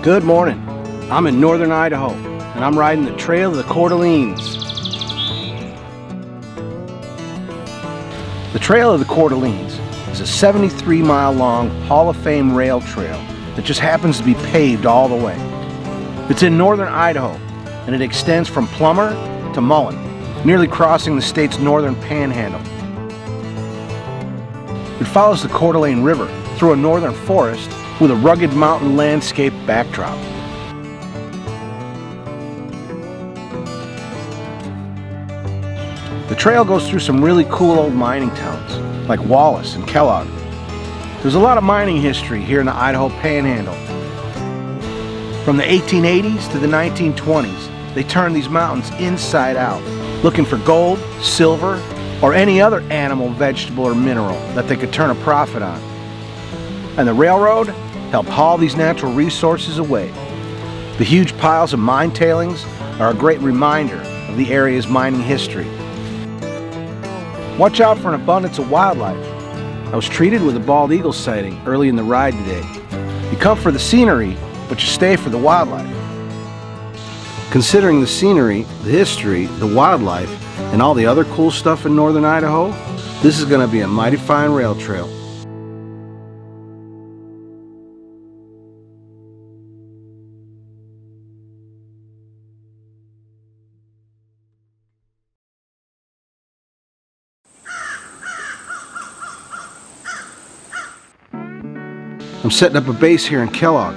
Good morning. I'm in northern Idaho, and I'm riding the Trail of the Alenes. The Trail of the Alenes is a 73-mile-long Hall of Fame rail trail that just happens to be paved all the way. It's in northern Idaho, and it extends from Plummer to Mullan, nearly crossing the state's northern panhandle. It follows the Alene River through a northern forest with a rugged mountain landscape backdrop. The trail goes through some really cool old mining towns, like Wallace and Kellogg. There's a lot of mining history here in the Idaho Panhandle. From the 1880s to the 1920s, they turned these mountains inside out, looking for gold, silver, or any other animal, vegetable, or mineral that they could turn a profit on. And the railroad helped haul these natural resources away. The huge piles of mine tailings are a great reminder of the area's mining history. Watch out for an abundance of wildlife. I was treated with a bald eagle sighting early in the ride today. You come for the scenery, but you stay for the wildlife. Considering the scenery, the history, the wildlife, and all the other cool stuff in northern Idaho, this is going to be a mighty fine rail trail. I'm setting up a base here in Kellogg,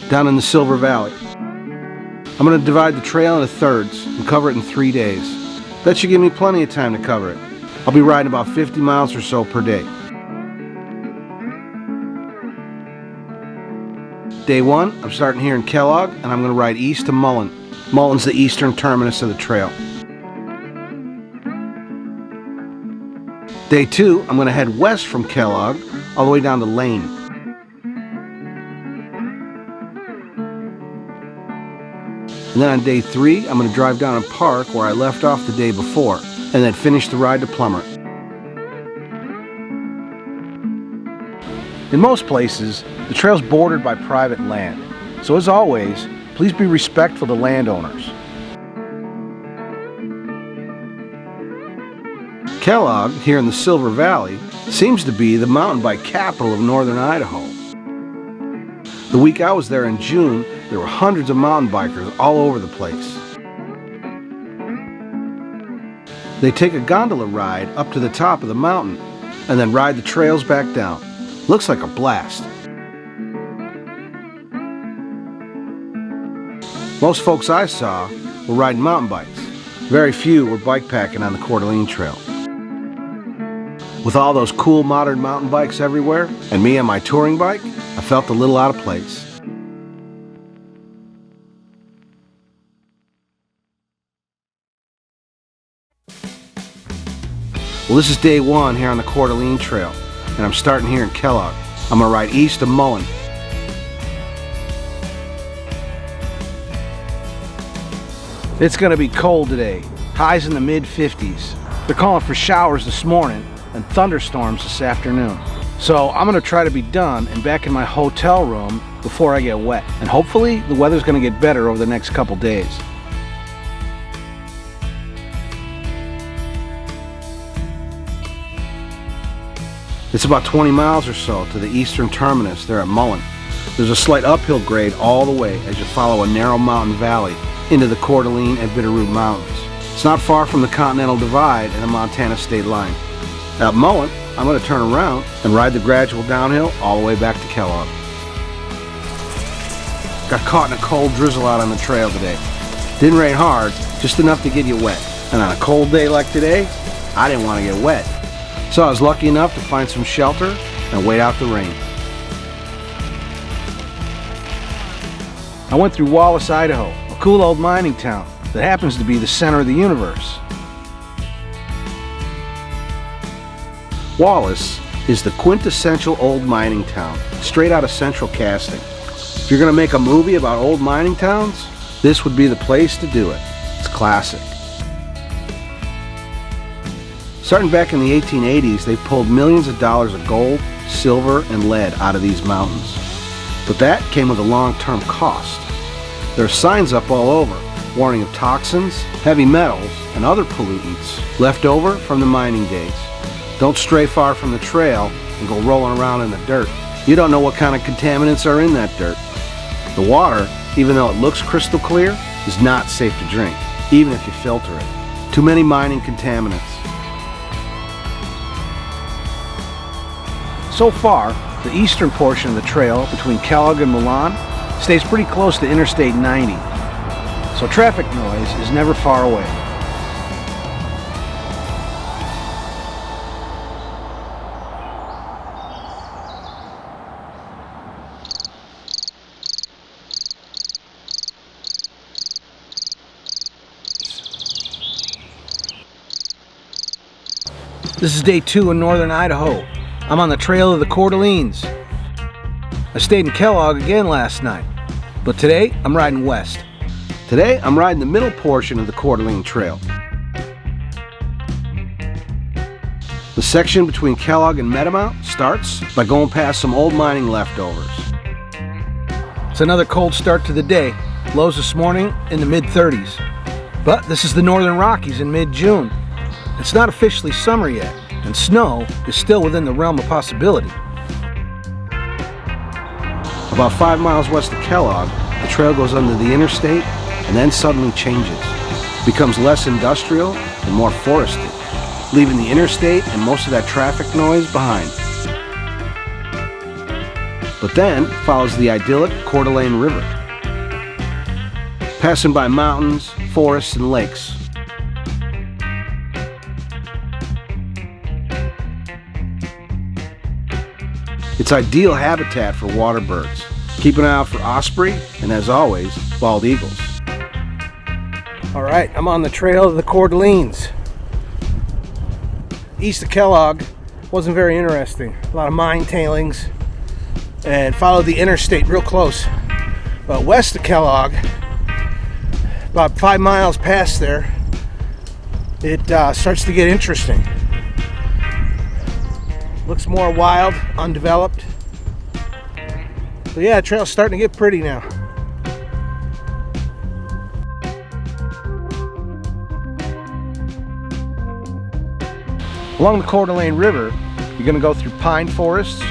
down in the Silver Valley. I'm going to divide the trail into thirds and cover it in 3 days. That should give me plenty of time to cover it. I'll be riding about 50 miles or so per day. Day one, I'm starting here in Kellogg, and I'm going to ride east to Mullan. Mullan's the eastern terminus of the trail. Day two, I'm going to head west from Kellogg all the way down to Alene. And then on day three, I'm going to drive down and park where I left off the day before, and then finish the ride to Plummer. In most places, the trail's bordered by private land, so as always, please be respectful to landowners. Kellogg, here in the Silver Valley, seems to be the mountain bike capital of northern Idaho. The week I was there in June, there were hundreds of mountain bikers all over the place. They take a gondola ride up to the top of the mountain and then ride the trails back down. Looks like a blast. Most folks I saw were riding mountain bikes. Very few were bike packing on the Coeur d'Alene Trail. With all those cool modern mountain bikes everywhere, and me on my touring bike, I felt a little out of place. Well, this is day one here on the Coeur d'Alene Trail, and I'm starting here in Kellogg. I'm going to ride east to Mullan. It's going to be cold today, highs in the mid-50s. They're calling for showers this morning and thunderstorms this afternoon. So I'm going to try to be done and back in my hotel room before I get wet. And hopefully the weather's going to get better over the next couple days. It's about 20 miles or so to the eastern terminus there at Mullan. There's a slight uphill grade all the way as you follow a narrow mountain valley into the Coeur d'Alene and Bitterroot Mountains. It's not far from the Continental Divide and the Montana state line. At Mullan, I'm going to turn around and ride the gradual downhill all the way back to Kellogg. Got caught in a cold drizzle out on the trail today. Didn't rain hard, just enough to get you wet. And on a cold day like today, I didn't want to get wet. So I was lucky enough to find some shelter and wait out the rain. I went through Wallace, Idaho, a cool old mining town that happens to be the center of the universe. Wallace is the quintessential old mining town, straight out of central casting. If you're going to make a movie about old mining towns, this would be the place to do it. It's classic. Starting back in the 1880s, they pulled millions of dollars of gold, silver, and lead out of these mountains. But that came with a long-term cost. There are signs up all over, warning of toxins, heavy metals, and other pollutants left over from the mining days. Don't stray far from the trail and go rolling around in the dirt. You don't know what kind of contaminants are in that dirt. The water, even though it looks crystal clear, is not safe to drink, even if you filter it. Too many mining contaminants. So far, the eastern portion of the trail between Kellogg and Mullan stays pretty close to Interstate 90, so traffic noise is never far away. This is day 2 in northern Idaho. I'm on the trail of the Coeur d'Alenes. I stayed in Kellogg again last night, but today I'm riding west. Today I'm riding the middle portion of the Coeur d'Alene Trail. The section between Kellogg and Metamount starts by going past some old mining leftovers. It's another cold start to the day. Lows this morning in the mid-30s. But this is the Northern Rockies in mid-June. It's not officially summer yet, and snow is still within the realm of possibility. About 5 miles west of Kellogg, the trail goes under the interstate and then suddenly changes. It becomes less industrial and more forested, leaving the interstate and most of that traffic noise behind. But then follows the idyllic Alene River, passing by mountains, forests, and lakes. It's ideal habitat for water birds. Keep an eye out for osprey and, as always, bald eagles. All right, I'm on the trail of the Coeur d'Alenes. East of Kellogg wasn't very interesting. A lot of mine tailings, and followed the interstate real close. But west of Kellogg, about 5 miles past there, it starts to get interesting. Looks more wild, undeveloped. But yeah, the trail's starting to get pretty now. Along the Coeur d'Alene River, you're going to go through pine forests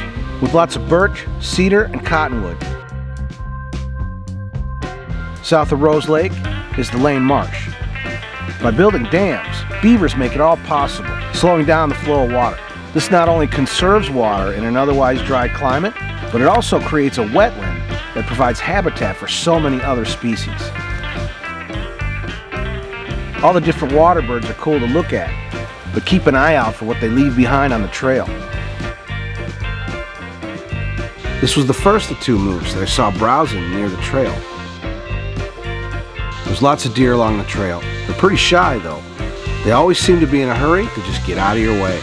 with lots of birch, cedar, and cottonwood. South of Rose Lake is the Lane Marsh. By building dams, beavers make it all possible, slowing down the flow of water. This not only conserves water in an otherwise dry climate, but it also creates a wetland that provides habitat for so many other species. All the different water birds are cool to look at, but keep an eye out for what they leave behind on the trail. This was the first of 2 moose that I saw browsing near the trail. There's lots of deer along the trail. They're pretty shy though. They always seem to be in a hurry to just get out of your way.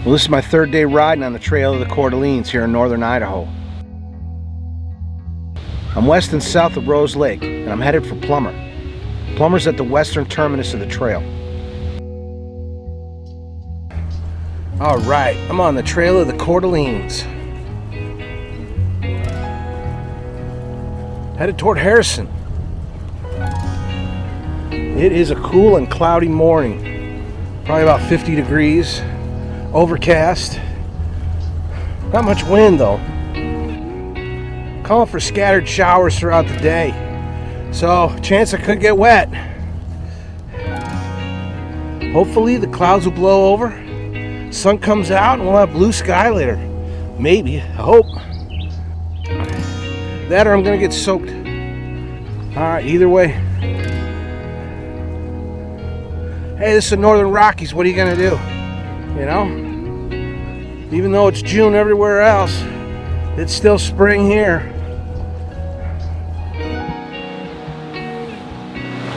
Well, this is my 3rd day riding on the trail of the Coeur d'Alenes here in northern Idaho. I'm west and south of Rose Lake, and I'm headed for Plummer. Plummer's at the western terminus of the trail. All right, I'm on the trail of the Coeur d'Alenes. Headed toward Harrison. It is a cool and cloudy morning. Probably about 50 degrees. Overcast. Not much wind though. Calling for scattered showers throughout the day. So, chance I could get wet. Hopefully the clouds will blow over. Sun comes out and we'll have blue sky later. Maybe. I hope. That or I'm gonna get soaked. Alright, either way. Hey, this is the Northern Rockies. What are you gonna do? You know? Even though it's June everywhere else, It's still spring here.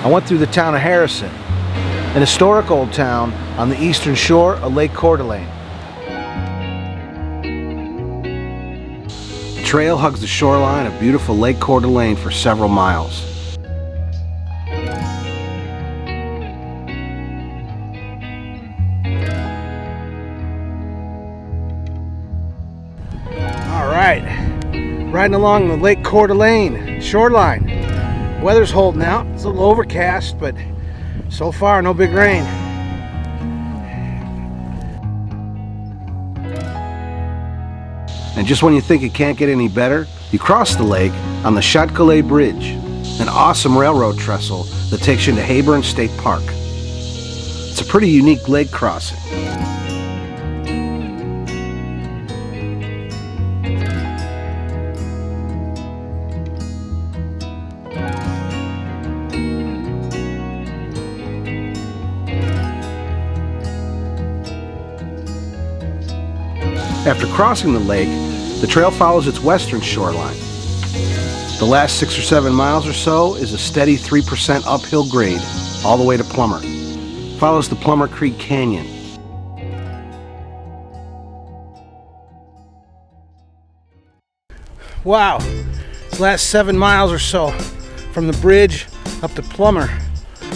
I went through the town of Harrison, an historic old town on the eastern shore of Lake Coeur. The trail hugs the shoreline of beautiful Lake Coeur for several miles. All right, riding along the Lake Coeur shoreline. Weather's holding out. It's a little overcast, but so far no big rain. And just when you think it can't get any better, you cross the lake on the Chotcolet Bridge, an awesome railroad trestle that takes you into Hayburn State Park. It's a pretty unique lake crossing. After crossing the lake, the trail follows its western shoreline. The last 6 or 7 miles or so is a steady 3% uphill grade all the way to Plummer. Follows the Plummer Creek Canyon. Wow, this last 7 miles or so from the bridge up to Plummer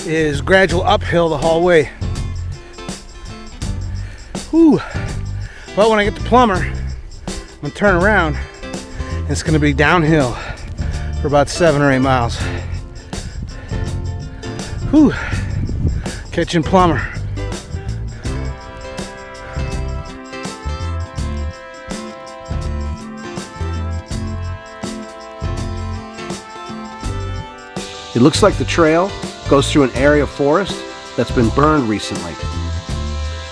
is gradual uphill the whole way. Whew. But when I get to Plummer, I'm gonna turn around and it's gonna be downhill for about 7 or 8 miles. Whew, catching Plummer. It looks like the trail goes through an area of forest that's been burned recently.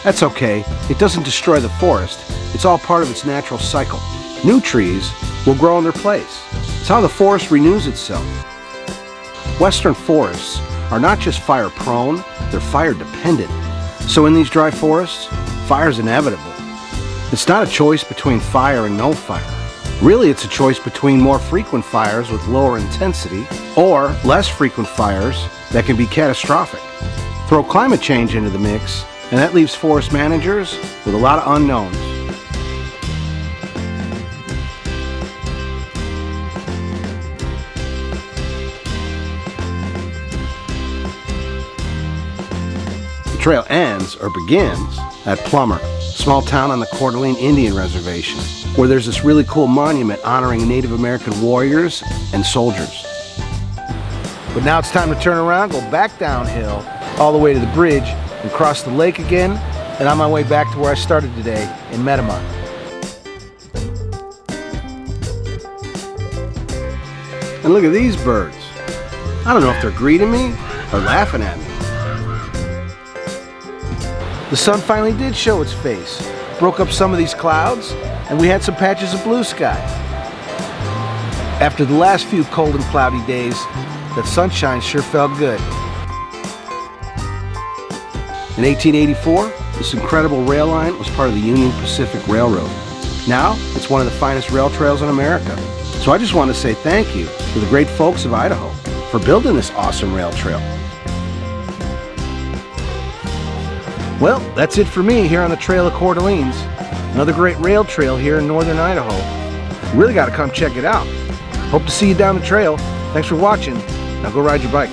That's okay, it doesn't destroy the forest, it's all part of its natural cycle. New trees will grow in their place. It's how the forest renews itself. Western forests are not just fire prone, they're fire dependent. So in these dry forests, fire is inevitable. It's not a choice between fire and no fire. Really, it's a choice between more frequent fires with lower intensity or less frequent fires that can be catastrophic. Throw climate change into the mix, and that leaves forest managers with a lot of unknowns. The trail ends or begins at Plummer, a small town on the Coeur d'Alene Indian Reservation, where there's this really cool monument honoring Native American warriors and soldiers. But now it's time to turn around, go back downhill all the way to the bridge, and cross the lake again, and on my way back to where I started today in Metamont. And look at these birds. I don't know if they're greeting me or laughing at me. The sun finally did show its face, broke up some of these clouds, and we had some patches of blue sky. After the last few cold and cloudy days, that sunshine sure felt good. In 1884, this incredible rail line was part of the Union Pacific Railroad. Now, it's one of the finest rail trails in America. So I just want to say thank you to the great folks of Idaho for building this awesome rail trail. Well, that's it for me here on the Trail of Coeur d'Alene's. Another great rail trail here in northern Idaho. You really got to come check it out. Hope to see you down the trail. Thanks for watching. Now go ride your bike.